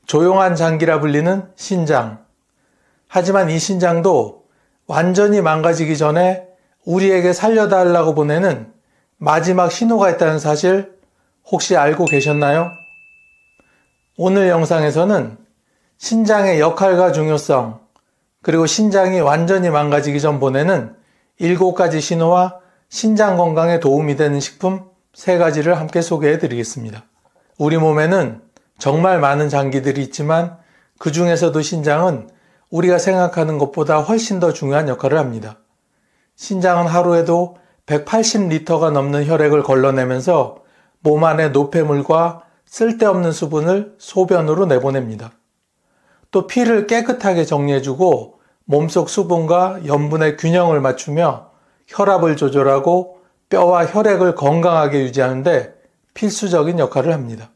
조용한 장기라 불리는 신장. 하지만 이 신장도 완전히 망가지기 전에 우리에게 살려달라고 보내는 마지막 신호가 있다는 사실 혹시 알고 계셨나요? 오늘 영상에서는 신장의 역할과 중요성, 그리고 신장이 완전히 망가지기 전 보내는 7가지 신호와 신장 건강에 도움이 되는 식품 3가지를 함께 소개해 드리겠습니다. 우리 몸에는 정말 많은 장기들이 있지만 그 중에서도 신장은 우리가 생각하는 것보다 훨씬 더 중요한 역할을 합니다. 신장은 하루에도 180리터가 넘는 혈액을 걸러내면서 몸 안의 노폐물과 쓸데없는 수분을 소변으로 내보냅니다. 또 피를 깨끗하게 정리해주고 몸속 수분과 염분의 균형을 맞추며 혈압을 조절하고 뼈와 혈액을 건강하게 유지하는데 필수적인 역할을 합니다.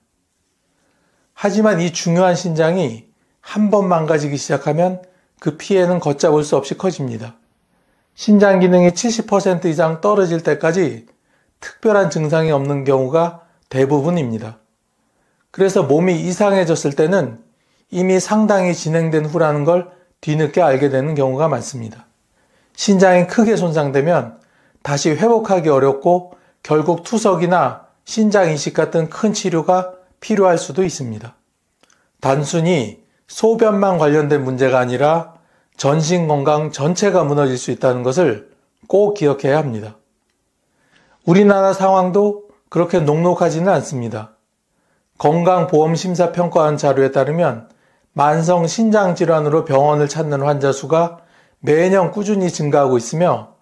하지만 이 중요한 신장이 한 번 망가지기 시작하면 그 피해는 걷잡을 수 없이 커집니다. 신장 기능이 70% 이상 떨어질 때까지 특별한 증상이 없는 경우가 대부분입니다. 그래서 몸이 이상해졌을 때는 이미 상당히 진행된 후라는 걸 뒤늦게 알게 되는 경우가 많습니다. 신장이 크게 손상되면 다시 회복하기 어렵고 결국 투석이나 신장 이식 같은 큰 치료가 필요할 수도 있습니다. 단순히 소변만 관련된 문제가 아니라 전신 건강 전체가 무너질 수 있다는 것을 꼭 기억해야 합니다. 우리나라 상황도 그렇게 녹록하지는 않습니다. 건강보험심사평가원 자료에 따르면 만성 신장질환으로 병원을 찾는 환자 수가 매년 꾸준히 증가하고 있으며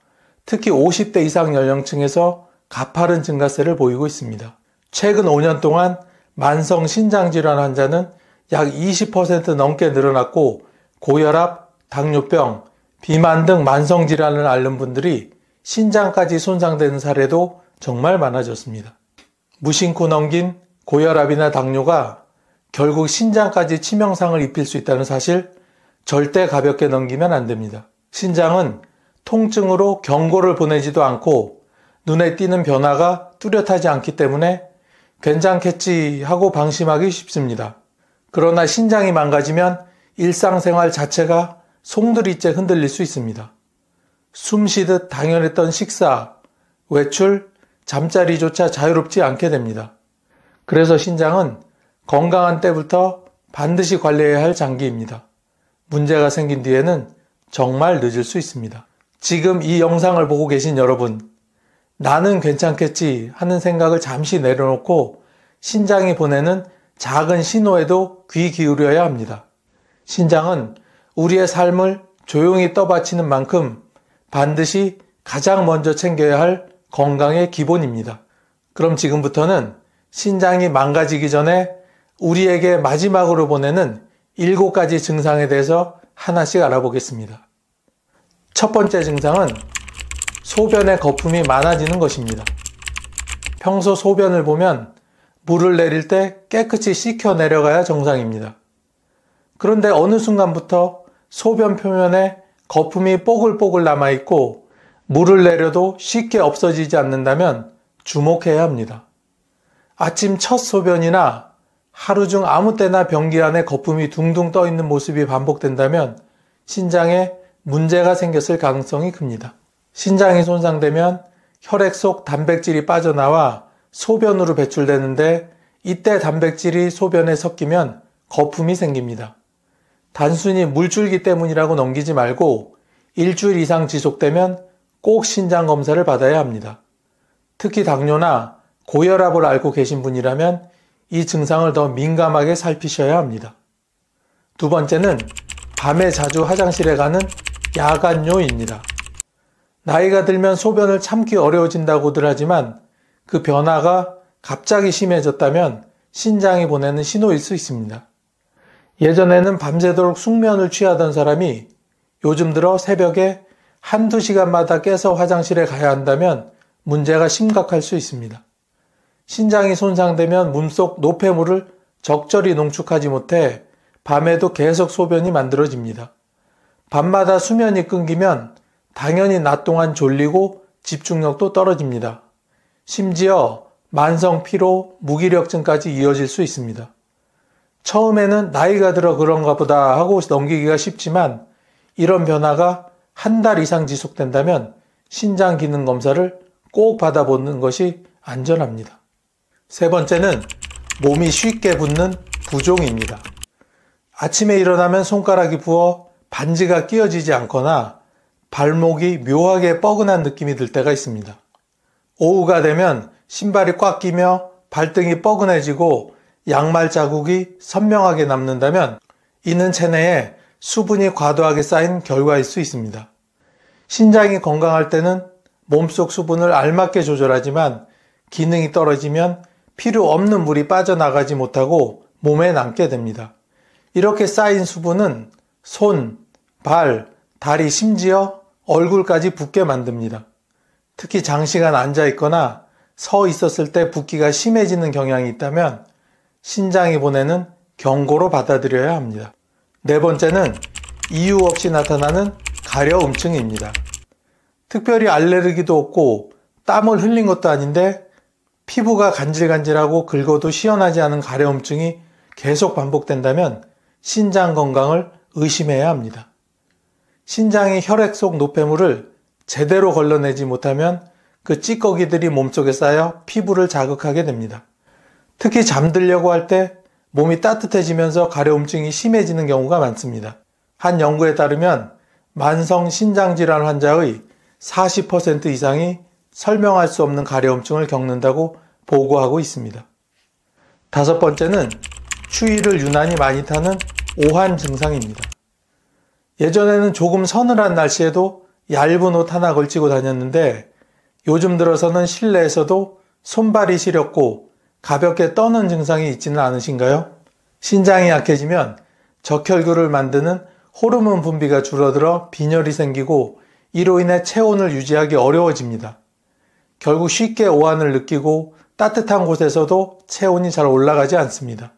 특히 50대 이상 연령층에서 가파른 증가세를 보이고 있습니다. 최근 5년 동안 만성 신장질환 환자는 약 20% 넘게 늘어났고 고혈압, 당뇨병, 비만 등 만성질환을 앓는 분들이 신장까지 손상되는 사례도 정말 많아졌습니다. 무심코 넘긴 고혈압이나 당뇨가 결국 신장까지 치명상을 입힐 수 있다는 사실 절대 가볍게 넘기면 안 됩니다. 신장은 통증으로 경고를 보내지도 않고 눈에 띄는 변화가 뚜렷하지 않기 때문에 괜찮겠지 하고 방심하기 쉽습니다. 그러나 신장이 망가지면 일상생활 자체가 송두리째 흔들릴 수 있습니다. 숨 쉬듯 당연했던 식사, 외출, 잠자리조차 자유롭지 않게 됩니다. 그래서 신장은 건강한 때부터 반드시 관리해야 할 장기입니다. 문제가 생긴 뒤에는 정말 늦을 수 있습니다. 지금 이 영상을 보고 계신 여러분, 나는 괜찮겠지 하는 생각을 잠시 내려놓고 신장이 보내는 작은 신호에도 귀 기울여야 합니다. 신장은 우리의 삶을 조용히 떠받치는 만큼 반드시 가장 먼저 챙겨야 할 건강의 기본입니다. 그럼 지금부터는 신장이 망가지기 전에 우리에게 마지막으로 보내는 7가지 증상에 대해서 하나씩 알아보겠습니다. 첫 번째 증상은 소변의 거품이 많아지는 것입니다. 평소 소변을 보면 물을 내릴 때 깨끗이 씻겨 내려가야 정상입니다. 그런데 어느 순간부터 소변 표면에 거품이 뽀글뽀글 남아있고 물을 내려도 쉽게 없어지지 않는다면 주목해야 합니다. 아침 첫 소변이나 하루 중 아무 때나 변기 안에 거품이 둥둥 떠 있는 모습이 반복된다면 신장에 문제가 생겼을 가능성이 큽니다. 신장이 손상되면 혈액 속 단백질이 빠져나와 소변으로 배출되는데 이때 단백질이 소변에 섞이면 거품이 생깁니다. 단순히 물줄기 때문이라고 넘기지 말고 일주일 이상 지속되면 꼭 신장 검사를 받아야 합니다. 특히 당뇨나 고혈압을 앓고 계신 분이라면 이 증상을 더 민감하게 살피셔야 합니다. 두 번째는 밤에 자주 화장실에 가는 야간뇨입니다. 나이가 들면 소변을 참기 어려워진다고들 하지만 그 변화가 갑자기 심해졌다면 신장이 보내는 신호일 수 있습니다. 예전에는 밤새도록 숙면을 취하던 사람이 요즘 들어 새벽에 한두 시간마다 깨서 화장실에 가야 한다면 문제가 심각할 수 있습니다. 신장이 손상되면 몸속 노폐물을 적절히 농축하지 못해 밤에도 계속 소변이 만들어집니다. 밤마다 수면이 끊기면 당연히 낮 동안 졸리고 집중력도 떨어집니다. 심지어 만성 피로, 무기력증까지 이어질 수 있습니다. 처음에는 나이가 들어 그런가 보다 하고 넘기기가 쉽지만 이런 변화가 한 달 이상 지속된다면 신장 기능 검사를 꼭 받아보는 것이 안전합니다. 세 번째는 몸이 쉽게 붓는 부종입니다. 아침에 일어나면 손가락이 부어 반지가 끼어지지 않거나 발목이 묘하게 뻐근한 느낌이 들 때가 있습니다. 오후가 되면 신발이 꽉 끼며 발등이 뻐근해지고 양말 자국이 선명하게 남는다면 이는 체내에 수분이 과도하게 쌓인 결과일 수 있습니다. 신장이 건강할 때는 몸속 수분을 알맞게 조절하지만 기능이 떨어지면 필요 없는 물이 빠져나가지 못하고 몸에 남게 됩니다. 이렇게 쌓인 수분은 손, 발, 다리, 심지어 얼굴까지 붓게 만듭니다. 특히 장시간 앉아 있거나 서 있었을 때 붓기가 심해지는 경향이 있다면 신장이 보내는 경고로 받아들여야 합니다. 네 번째는 이유 없이 나타나는 가려움증입니다. 특별히 알레르기도 없고 땀을 흘린 것도 아닌데 피부가 간질간질하고 긁어도 시원하지 않은 가려움증이 계속 반복된다면 신장 건강을 의심해야 합니다. 신장이 혈액 속 노폐물을 제대로 걸러내지 못하면 그 찌꺼기들이 몸속에 쌓여 피부를 자극하게 됩니다. 특히 잠들려고 할 때 몸이 따뜻해지면서 가려움증이 심해지는 경우가 많습니다. 한 연구에 따르면 만성 신장질환 환자의 40% 이상이 설명할 수 없는 가려움증을 겪는다고 보고하고 있습니다. 다섯 번째는 추위를 유난히 많이 타는 오한 증상입니다. 예전에는 조금 서늘한 날씨에도 얇은 옷 하나 걸치고 다녔는데 요즘 들어서는 실내에서도 손발이 시렵고 가볍게 떠는 증상이 있지는 않으신가요? 신장이 약해지면 적혈구를 만드는 호르몬 분비가 줄어들어 빈혈이 생기고 이로 인해 체온을 유지하기 어려워집니다. 결국 쉽게 오한을 느끼고 따뜻한 곳에서도 체온이 잘 올라가지 않습니다.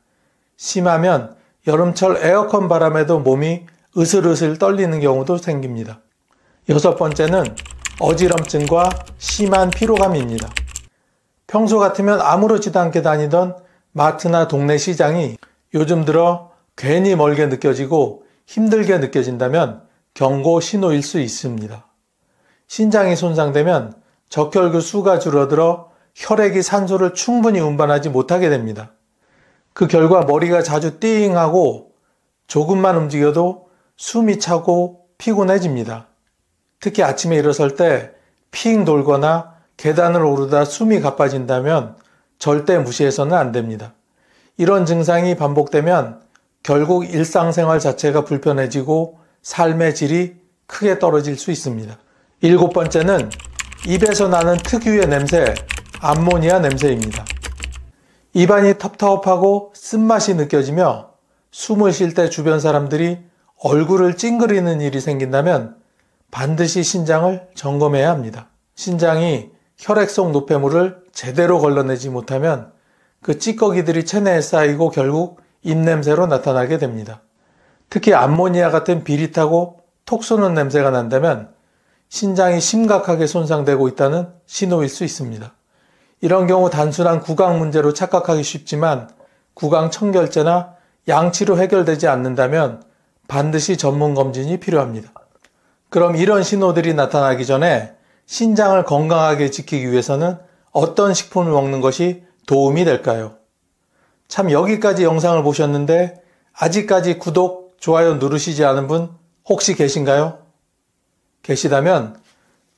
심하면 여름철 에어컨 바람에도 몸이 으슬으슬 떨리는 경우도 생깁니다. 여섯 번째는 어지럼증과 심한 피로감입니다. 평소 같으면 아무렇지도 않게 다니던 마트나 동네 시장이 요즘 들어 괜히 멀게 느껴지고 힘들게 느껴진다면 경고 신호일 수 있습니다. 신장이 손상되면 적혈구 수가 줄어들어 혈액이 산소를 충분히 운반하지 못하게 됩니다. 그 결과 머리가 자주 띵하고 조금만 움직여도 숨이 차고 피곤해집니다. 특히 아침에 일어설 때 핑 돌거나 계단을 오르다 숨이 가빠진다면 절대 무시해서는 안 됩니다. 이런 증상이 반복되면 결국 일상생활 자체가 불편해지고 삶의 질이 크게 떨어질 수 있습니다. 일곱 번째는 입에서 나는 특유의 냄새, 암모니아 냄새입니다. 입안이 텁텁하고 쓴맛이 느껴지며 숨을 쉴 때 주변 사람들이 얼굴을 찡그리는 일이 생긴다면 반드시 신장을 점검해야 합니다. 신장이 혈액 속 노폐물을 제대로 걸러내지 못하면 그 찌꺼기들이 체내에 쌓이고 결국 입냄새로 나타나게 됩니다. 특히 암모니아 같은 비릿하고 톡 쏘는 냄새가 난다면 신장이 심각하게 손상되고 있다는 신호일 수 있습니다. 이런 경우 단순한 구강 문제로 착각하기 쉽지만 구강 청결제나 양치로 해결되지 않는다면 반드시 전문 검진이 필요합니다. 그럼 이런 신호들이 나타나기 전에 신장을 건강하게 지키기 위해서는 어떤 식품을 먹는 것이 도움이 될까요? 참 여기까지 영상을 보셨는데 아직까지 구독, 좋아요 누르시지 않은 분 혹시 계신가요? 계시다면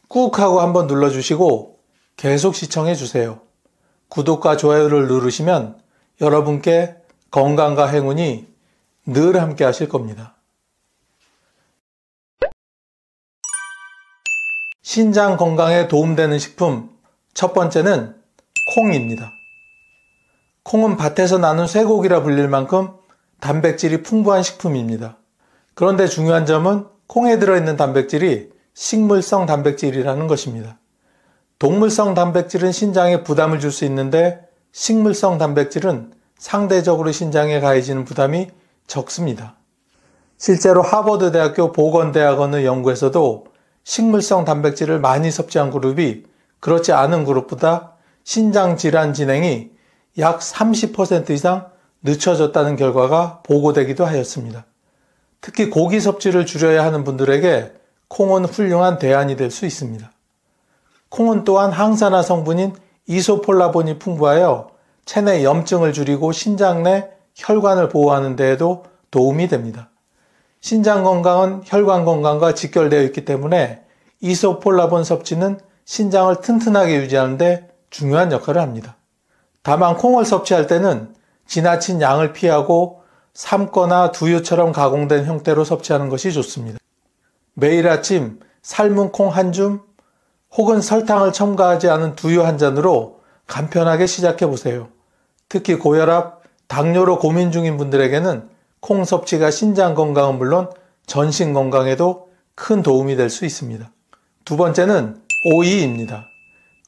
꾹 하고 한번 눌러주시고 계속 시청해 주세요. 구독과 좋아요를 누르시면 여러분께 건강과 행운이 늘 함께 하실 겁니다. 신장 건강에 도움되는 식품 첫 번째는 콩입니다. 콩은 밭에서 나는 쇠고기라 불릴 만큼 단백질이 풍부한 식품입니다. 그런데 중요한 점은 콩에 들어있는 단백질이 식물성 단백질이라는 것입니다. 동물성 단백질은 신장에 부담을 줄 수 있는데 식물성 단백질은 상대적으로 신장에 가해지는 부담이 적습니다. 실제로 하버드 대학교 보건대학원의 연구에서도 식물성 단백질을 많이 섭취한 그룹이 그렇지 않은 그룹보다 신장 질환 진행이 약 30% 이상 늦춰졌다는 결과가 보고되기도 하였습니다. 특히 고기 섭취를 줄여야 하는 분들에게 콩은 훌륭한 대안이 될 수 있습니다. 콩은 또한 항산화 성분인 이소폴라본이 풍부하여 체내 염증을 줄이고 신장 내 혈관을 보호하는 데에도 도움이 됩니다. 신장 건강은 혈관 건강과 직결되어 있기 때문에 이소폴라본 섭취는 신장을 튼튼하게 유지하는 데 중요한 역할을 합니다. 다만 콩을 섭취할 때는 지나친 양을 피하고 삶거나 두유처럼 가공된 형태로 섭취하는 것이 좋습니다. 매일 아침 삶은 콩 한 줌 혹은 설탕을 첨가하지 않은 두유 한 잔으로 간편하게 시작해 보세요. 특히 고혈압, 당뇨로 고민 중인 분들에게는 콩 섭취가 신장 건강은 물론 전신 건강에도 큰 도움이 될 수 있습니다. 두 번째는 오이입니다.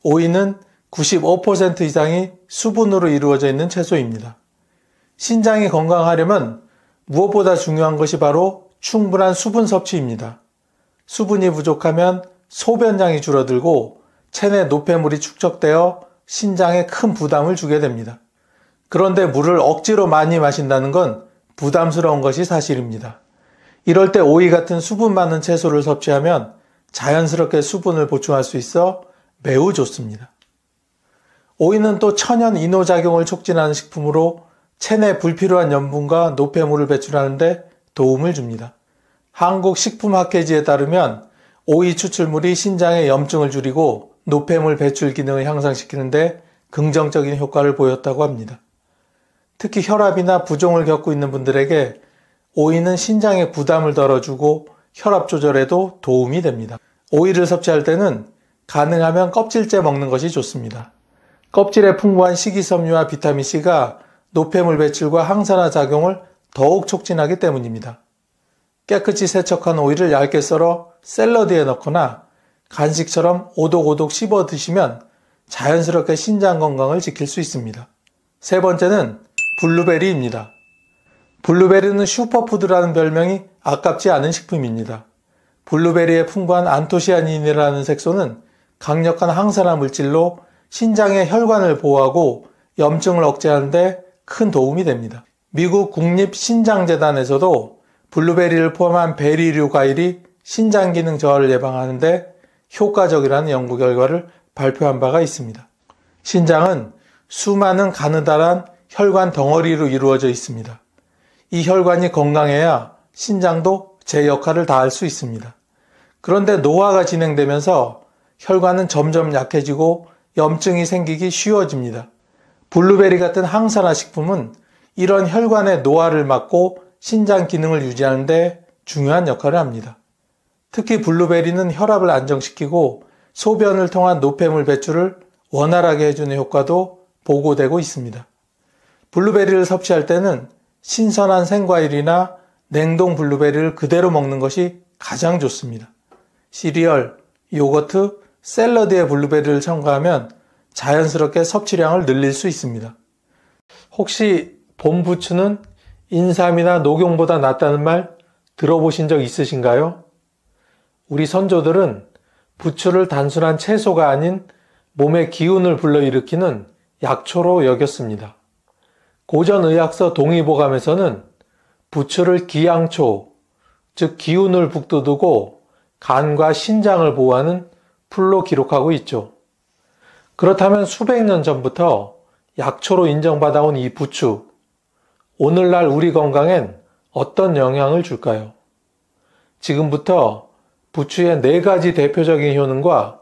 오이는 95% 이상이 수분으로 이루어져 있는 채소입니다. 신장이 건강하려면 무엇보다 중요한 것이 바로 충분한 수분 섭취입니다. 수분이 부족하면 소변량이 줄어들고 체내 노폐물이 축적되어 신장에 큰 부담을 주게 됩니다. 그런데 물을 억지로 많이 마신다는 건 부담스러운 것이 사실입니다. 이럴 때 오이 같은 수분 많은 채소를 섭취하면 자연스럽게 수분을 보충할 수 있어 매우 좋습니다. 오이는 또 천연 이노작용을 촉진하는 식품으로 체내 불필요한 염분과 노폐물을 배출하는데 도움을 줍니다. 한국식품학회지에 따르면 오이 추출물이 신장의 염증을 줄이고 노폐물 배출 기능을 향상시키는데 긍정적인 효과를 보였다고 합니다. 특히 혈압이나 부종을 겪고 있는 분들에게 오이는 신장의 부담을 덜어주고 혈압 조절에도 도움이 됩니다. 오이를 섭취할 때는 가능하면 껍질째 먹는 것이 좋습니다. 껍질에 풍부한 식이섬유와 비타민C가 노폐물 배출과 항산화 작용을 더욱 촉진하기 때문입니다. 깨끗이 세척한 오이를 얇게 썰어 샐러드에 넣거나 간식처럼 오독오독 씹어 드시면 자연스럽게 신장 건강을 지킬 수 있습니다. 세 번째는 블루베리입니다. 블루베리는 슈퍼푸드라는 별명이 아깝지 않은 식품입니다. 블루베리에 풍부한 안토시아닌이라는 색소는 강력한 항산화 물질로 신장의 혈관을 보호하고 염증을 억제하는 데 큰 도움이 됩니다. 미국 국립신장재단에서도 블루베리를 포함한 베리류 과일이 신장 기능 저하를 예방하는 데 효과적이라는 연구 결과를 발표한 바가 있습니다. 신장은 수많은 가느다란 혈관 덩어리로 이루어져 있습니다. 이 혈관이 건강해야 신장도 제 역할을 다할 수 있습니다. 그런데 노화가 진행되면서 혈관은 점점 약해지고 염증이 생기기 쉬워집니다. 블루베리 같은 항산화 식품은 이런 혈관의 노화를 막고 신장 기능을 유지하는 데 중요한 역할을 합니다. 특히 블루베리는 혈압을 안정시키고 소변을 통한 노폐물 배출을 원활하게 해주는 효과도 보고되고 있습니다. 블루베리를 섭취할 때는 신선한 생과일이나 냉동 블루베리를 그대로 먹는 것이 가장 좋습니다. 시리얼, 요거트, 샐러드에 블루베리를 첨가하면 자연스럽게 섭취량을 늘릴 수 있습니다. 혹시 봄 부추는 인삼이나 녹용보다 낫다는 말 들어보신 적 있으신가요? 우리 선조들은 부추를 단순한 채소가 아닌 몸의 기운을 불러일으키는 약초로 여겼습니다. 고전 의학서 동의보감에서는 부추를 기양초, 즉 기운을 북돋우고 간과 신장을 보호하는 풀로 기록하고 있죠. 그렇다면 수백 년 전부터 약초로 인정받아온 이 부추, 오늘날 우리 건강엔 어떤 영향을 줄까요? 지금부터 부추의 4가지 대표적인 효능과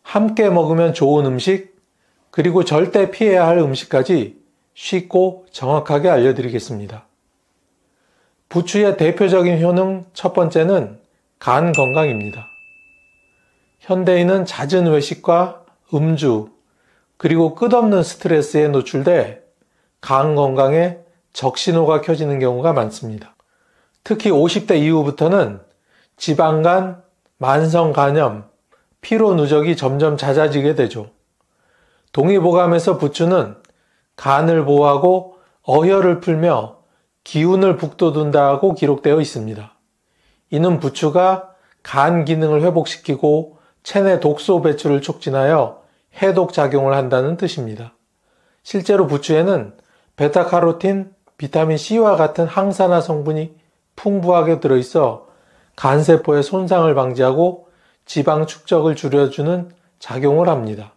함께 먹으면 좋은 음식, 그리고 절대 피해야 할 음식까지 쉽고 정확하게 알려드리겠습니다. 부추의 대표적인 효능 첫 번째는 간 건강입니다. 현대인은 잦은 외식과 음주, 그리고 끝없는 스트레스에 노출돼 간 건강에 적신호가 켜지는 경우가 많습니다. 특히 50대 이후부터는 지방간, 만성간염, 피로 누적이 점점 잦아지게 되죠. 동의보감에서 부추는 간을 보호하고 어혈을 풀며 기운을 북돋운다고 기록되어 있습니다. 이는 부추가 간 기능을 회복시키고 체내 독소 배출을 촉진하여 해독 작용을 한다는 뜻입니다. 실제로 부추에는 베타카로틴, 비타민 C와 같은 항산화 성분이 풍부하게 들어있어 간세포의 손상을 방지하고 지방 축적을 줄여주는 작용을 합니다.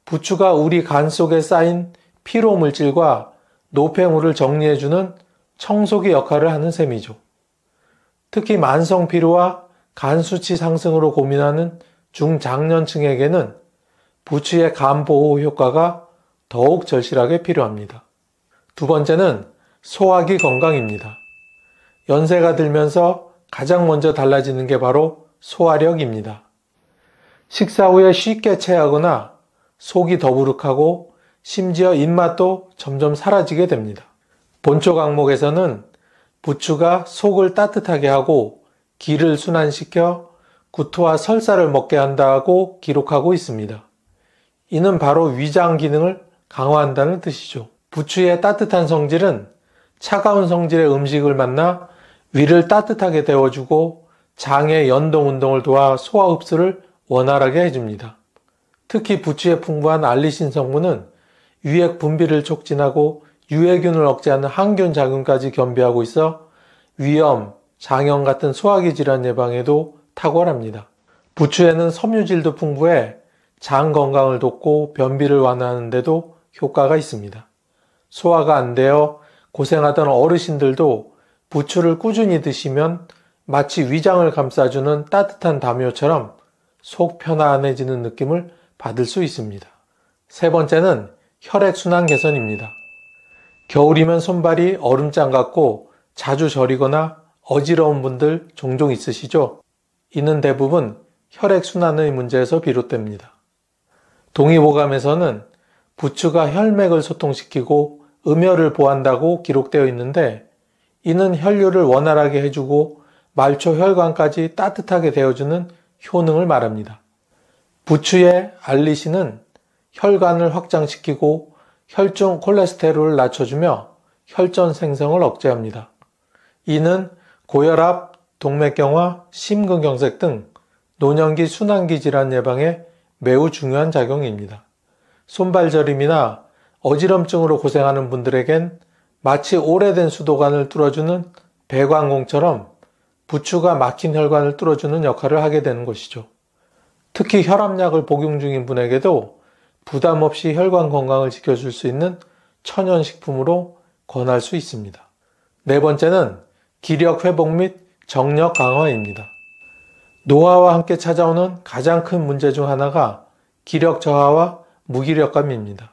부추가 우리 간 속에 쌓인 피로 물질과 노폐물을 정리해주는 청소기 역할을 하는 셈이죠. 특히 만성 피로와 간 수치 상승으로 고민하는 중장년층에게는 부추의 간 보호 효과가 더욱 절실하게 필요합니다. 두 번째는 소화기 건강입니다. 연세가 들면서 가장 먼저 달라지는 게 바로 소화력입니다. 식사 후에 쉽게 체하거나 속이 더부룩하고 심지어 입맛도 점점 사라지게 됩니다. 본초 강목에서는 부추가 속을 따뜻하게 하고 기를 순환시켜 구토와 설사를 먹게 한다고 기록하고 있습니다. 이는 바로 위장 기능을 강화한다는 뜻이죠. 부추의 따뜻한 성질은 차가운 성질의 음식을 만나 위를 따뜻하게 데워주고 장의 연동 운동을 도와 소화 흡수를 원활하게 해줍니다. 특히 부추에 풍부한 알리신 성분은 유액 분비를 촉진하고 유해균을 억제하는 항균 작용까지 겸비하고 있어 위염, 장염 같은 소화기 질환 예방에도 탁월합니다. 부추에는 섬유질도 풍부해 장 건강을 돕고 변비를 완화하는 데도 효과가 있습니다. 소화가 안 되어 고생하던 어르신들도 부추를 꾸준히 드시면 마치 위장을 감싸주는 따뜻한 담요처럼 속 편안해지는 느낌을 받을 수 있습니다. 세 번째는 혈액순환 개선입니다. 겨울이면 손발이 얼음장 같고 자주 저리거나 어지러운 분들 종종 있으시죠? 이는 대부분 혈액순환의 문제에서 비롯됩니다. 동의보감에서는 부추가 혈맥을 소통시키고 음혈을 보한다고 기록되어 있는데 이는 혈류를 원활하게 해주고 말초 혈관까지 따뜻하게 데워주는 효능을 말합니다. 부추의 알리신은 혈관을 확장시키고 혈중 콜레스테롤을 낮춰주며 혈전 생성을 억제합니다. 이는 고혈압, 동맥경화, 심근경색 등 노년기 순환기 질환 예방에 매우 중요한 작용입니다. 손발저림이나 어지럼증으로 고생하는 분들에겐 마치 오래된 수도관을 뚫어주는 배관공처럼 부추가 막힌 혈관을 뚫어주는 역할을 하게 되는 것이죠. 특히 혈압약을 복용 중인 분에게도 부담 없이 혈관 건강을 지켜줄 수 있는 천연식품으로 권할 수 있습니다. 네 번째는 기력 회복 및 정력 강화입니다. 노화와 함께 찾아오는 가장 큰 문제 중 하나가 기력 저하와 무기력감입니다.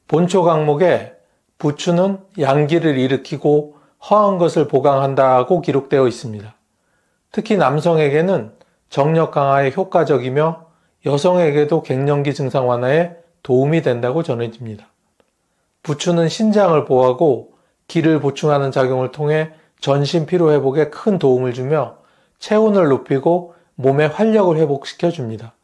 본초 강목에 부추는 양기를 일으키고 허한 것을 보강한다고 기록되어 있습니다. 특히 남성에게는 정력 강화에 효과적이며 여성에게도 갱년기 증상 완화에 도움이 된다고 전해집니다. 부추는 신장을 보호하고 기를 보충하는 작용을 통해 전신 피로 회복에 큰 도움을 주며 체온을 높이고 몸의 활력을 회복시켜 줍니다.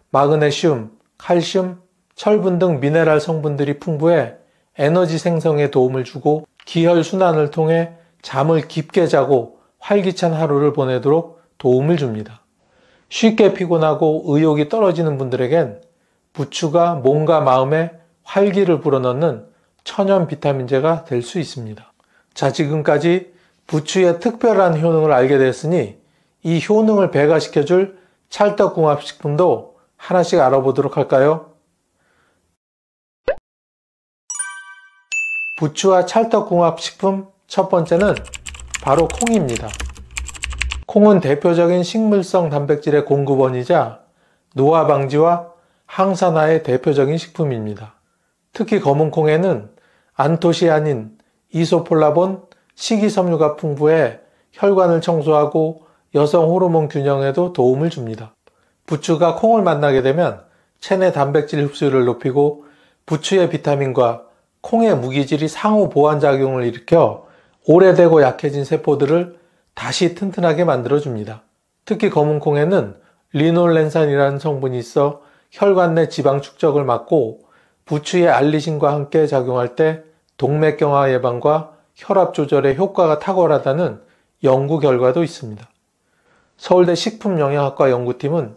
마그네슘, 칼슘, 철분 등 미네랄 성분들이 풍부해 에너지 생성에 도움을 주고 기혈 순환을 통해 잠을 깊게 자고 활기찬 하루를 보내도록 도움을 줍니다. 쉽게 피곤하고 의욕이 떨어지는 분들에겐 부추가 몸과 마음에 활기를 불어넣는 천연 비타민제가 될 수 있습니다. 자, 지금까지 부추의 특별한 효능을 알게 됐으니 이 효능을 배가시켜줄 찰떡궁합식품도 하나씩 알아보도록 할까요? 부추와 찰떡궁합식품 첫 번째는 바로 콩입니다. 콩은 대표적인 식물성 단백질의 공급원이자 노화 방지와 항산화의 대표적인 식품입니다. 특히 검은 콩에는 안토시아닌, 이소폴라본, 식이섬유가 풍부해 혈관을 청소하고 여성 호르몬 균형에도 도움을 줍니다. 부추가 콩을 만나게 되면 체내 단백질 흡수율을 높이고 부추의 비타민과 콩의 무기질이 상호 보완 작용을 일으켜 오래되고 약해진 세포들을 다시 튼튼하게 만들어줍니다. 특히 검은 콩에는 리놀렌산이라는 성분이 있어 혈관 내 지방 축적을 막고 부추의 알리신과 함께 작용할 때 동맥경화 예방과 혈압 조절에 효과가 탁월하다는 연구 결과도 있습니다. 서울대 식품영양학과 연구팀은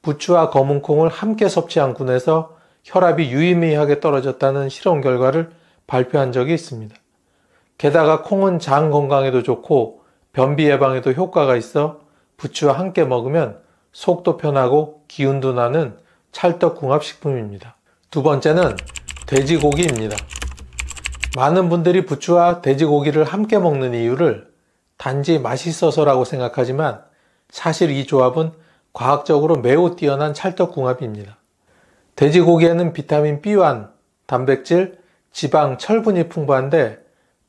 부추와 검은콩을 함께 섭취한 군에서 혈압이 유의미하게 떨어졌다는 실험 결과를 발표한 적이 있습니다. 게다가 콩은 장 건강에도 좋고 변비 예방에도 효과가 있어 부추와 함께 먹으면 속도 편하고 기운도 나는 찰떡궁합식품입니다. 두 번째는 돼지고기입니다. 많은 분들이 부추와 돼지고기를 함께 먹는 이유를 단지 맛있어서라고 생각하지만 사실 이 조합은 과학적으로 매우 뛰어난 찰떡궁합입니다. 돼지고기에는 비타민 B1, 단백질, 지방, 철분이 풍부한데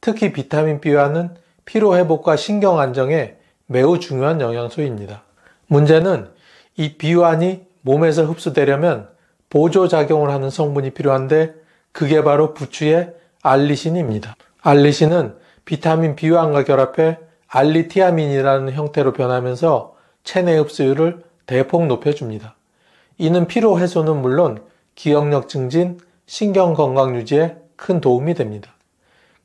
특히 비타민 B1은 피로회복과 신경안정에 매우 중요한 영양소입니다. 문제는 이 B1이 몸에서 흡수되려면 보조작용을 하는 성분이 필요한데 그게 바로 부추의 알리신입니다. 알리신은 비타민 B1과 결합해 알리티아민이라는 형태로 변하면서 체내 흡수율을 대폭 높여줍니다. 이는 피로 해소는 물론 기억력 증진, 신경 건강 유지에 큰 도움이 됩니다.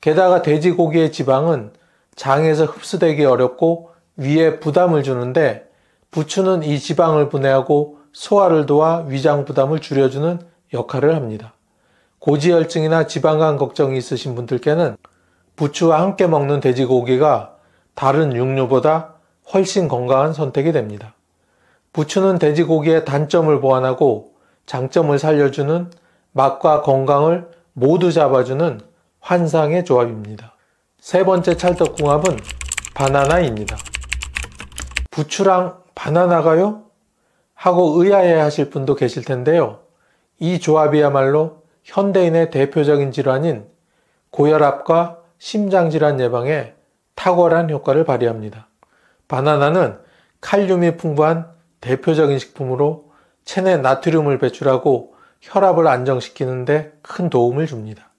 게다가 돼지고기의 지방은 장에서 흡수되기 어렵고 위에 부담을 주는데 부추는 이 지방을 분해하고 소화를 도와 위장 부담을 줄여주는 역할을 합니다. 고지혈증이나 지방간 걱정이 있으신 분들께는 부추와 함께 먹는 돼지고기가 다른 육류보다 훨씬 건강한 선택이 됩니다. 부추는 돼지고기의 단점을 보완하고 장점을 살려주는 맛과 건강을 모두 잡아주는 환상의 조합입니다. 세 번째 찰떡궁합은 바나나입니다. 부추랑 바나나가요? 하고 의아해 하실 분도 계실 텐데요. 이 조합이야말로 현대인의 대표적인 질환인 고혈압과 심장질환 예방에 탁월한 효과를 발휘합니다. 바나나는 칼륨이 풍부한 대표적인 식품으로 체내 나트륨을 배출하고 혈압을 안정시키는 데 큰 도움을 줍니다.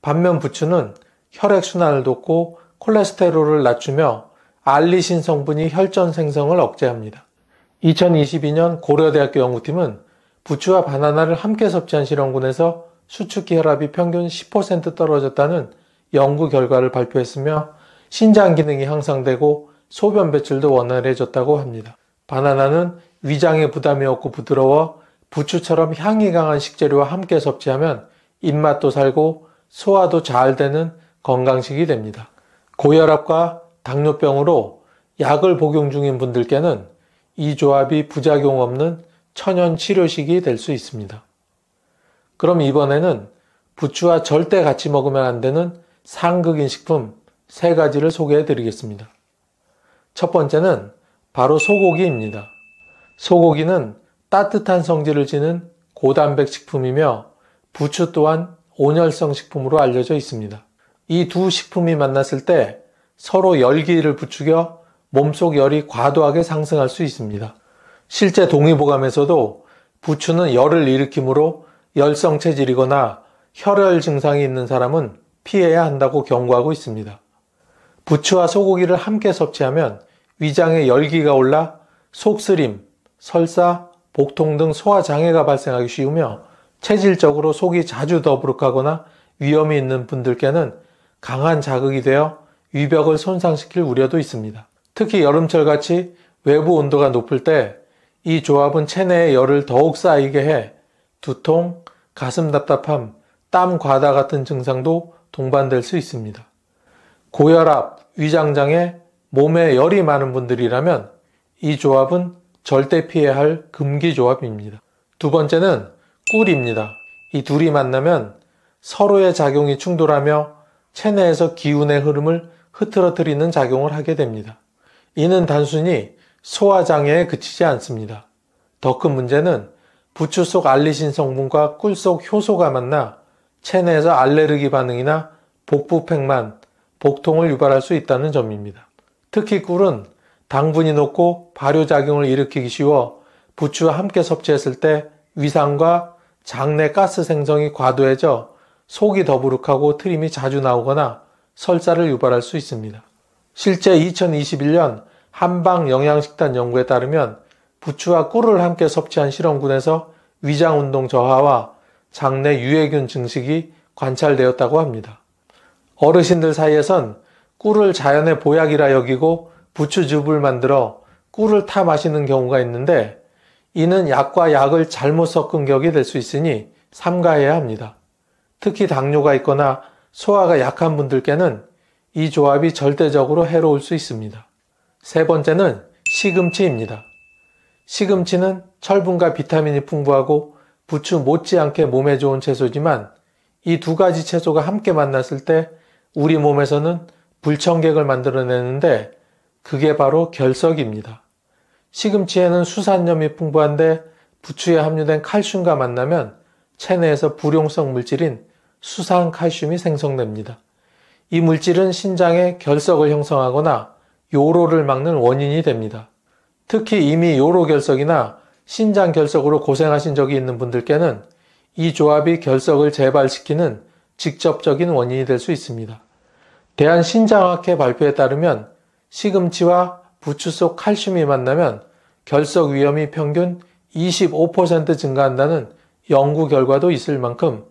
반면 부추는 혈액순환을 돕고 콜레스테롤을 낮추며 알리신 성분이 혈전 생성을 억제합니다. 2022년 고려대학교 연구팀은 부추와 바나나를 함께 섭취한 실험군에서 수축기 혈압이 평균 10% 떨어졌다는 연구 결과를 발표했으며 신장 기능이 향상되고 소변 배출도 원활해졌다고 합니다. 바나나는 위장에 부담이 없고 부드러워 부추처럼 향이 강한 식재료와 함께 섭취하면 입맛도 살고 소화도 잘 되는 건강식이 됩니다. 고혈압과 당뇨병으로 약을 복용 중인 분들께는 이 조합이 부작용 없는 천연 치료식이 될 수 있습니다. 그럼 이번에는 부추와 절대 같이 먹으면 안 되는 상극인 식품 3가지를 소개해 드리겠습니다. 첫 번째는 바로 소고기입니다. 소고기는 따뜻한 성질을 지닌 고단백 식품이며 부추 또한 온열성 식품으로 알려져 있습니다. 이 두 식품이 만났을 때 서로 열기를 부추겨 몸속 열이 과도하게 상승할 수 있습니다. 실제 동의보감에서도 부추는 열을 일으키므로 열성 체질이거나 혈열 증상이 있는 사람은 피해야 한다고 경고하고 있습니다. 부추와 소고기를 함께 섭취하면 위장에 열기가 올라 속쓰림, 설사, 복통 등 소화장애가 발생하기 쉬우며 체질적으로 속이 자주 더부룩하거나 위험이 있는 분들께는 강한 자극이 되어 위벽을 손상시킬 우려도 있습니다. 특히 여름철같이 외부 온도가 높을 때 이 조합은 체내에 열을 더욱 쌓이게 해 두통, 가슴 답답함, 땀 과다 같은 증상도 동반될 수 있습니다. 고혈압, 위장장애, 몸에 열이 많은 분들이라면 이 조합은 절대 피해야 할 금기 조합입니다. 두 번째는 꿀입니다. 이 둘이 만나면 서로의 작용이 충돌하며 체내에서 기운의 흐름을 흐트러뜨리는 작용을 하게 됩니다. 이는 단순히 소화장애에 그치지 않습니다. 더 큰 문제는 부추 속 알리신 성분과 꿀 속 효소가 만나 체내에서 알레르기 반응이나 복부 팽만, 복통을 유발할 수 있다는 점입니다. 특히 꿀은 당분이 높고 발효작용을 일으키기 쉬워 부추와 함께 섭취했을 때 위산과 장내 가스 생성이 과도해져 속이 더부룩하고 트림이 자주 나오거나 설사를 유발할 수 있습니다. 실제 2021년 한방영양식단 연구에 따르면 부추와 꿀을 함께 섭취한 실험군에서 위장운동 저하와 장내 유해균 증식이 관찰되었다고 합니다. 어르신들 사이에선 꿀을 자연의 보약이라 여기고 부추즙을 만들어 꿀을 타 마시는 경우가 있는데 이는 약과 약을 잘못 섞은 격이 될 수 있으니 삼가해야 합니다. 특히 당뇨가 있거나 소화가 약한 분들께는 이 조합이 절대적으로 해로울 수 있습니다. 세 번째는 시금치입니다. 시금치는 철분과 비타민이 풍부하고 부추 못지않게 몸에 좋은 채소지만 이 두 가지 채소가 함께 만났을 때 우리 몸에서는 불청객을 만들어내는데 그게 바로 결석입니다. 시금치에는 수산염이 풍부한데 부추에 함유된 칼슘과 만나면 체내에서 불용성 물질인 수산칼슘이 생성됩니다. 이 물질은 신장에 결석을 형성하거나 요로를 막는 원인이 됩니다. 특히 이미 요로결석이나 신장결석으로 고생하신 적이 있는 분들께는 이 조합이 결석을 재발시키는 직접적인 원인이 될 수 있습니다. 대한신장학회 발표에 따르면 시금치와 부추 속 칼슘이 만나면 결석 위험이 평균 25% 증가한다는 연구 결과도 있을 만큼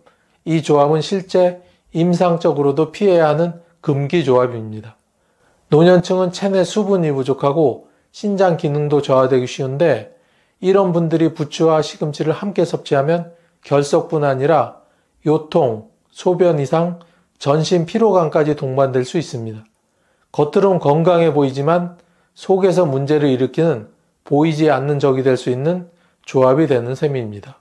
이 조합은 실제 임상적으로도 피해야 하는 금기 조합입니다. 노년층은 체내 수분이 부족하고 신장 기능도 저하되기 쉬운데 이런 분들이 부추와 시금치를 함께 섭취하면 결석뿐 아니라 요통, 소변 이상, 전신 피로감까지 동반될 수 있습니다. 겉으론 건강해 보이지만 속에서 문제를 일으키는 보이지 않는 적이 될 수 있는 조합이 되는 셈입니다.